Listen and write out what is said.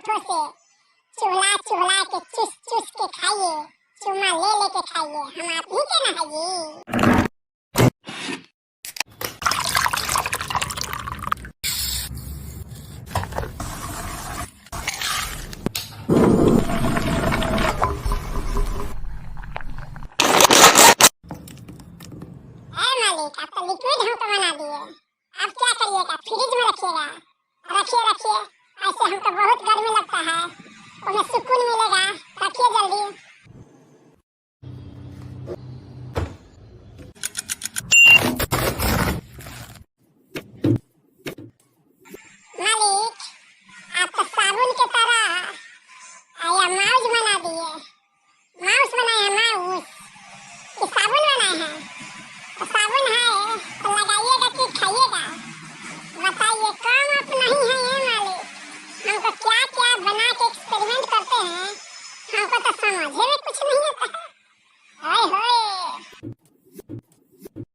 होठों से चुहला चुहला के चुस चुस के खाइए, चुम्मा ले ले के खाइए, हम आप ही के ना है जी। मालिक आप तो लिक्विड हमको बना दिए, अब क्या करिएगा? फ्रिज में रखिएगा? रखिए रखिए, ऐसे हमको बहुत गर्मी लगता है, उसमें सुकून मिलेगा, रखिए जल्दी। मालिक आप तो साबुन की तरह आया माउस बना दिए, माउस बनाए हैं माउस, ये साबुन बनाए हैं, तो साबुन है तो लगाइएगा कि खाइएगा? बताइए, काम आप नहीं है ये मालिक, हमको क्या क्या बना के एक्सपेरिमेंट करते हैं, हमको तो समझ में कुछ नहीं आता है।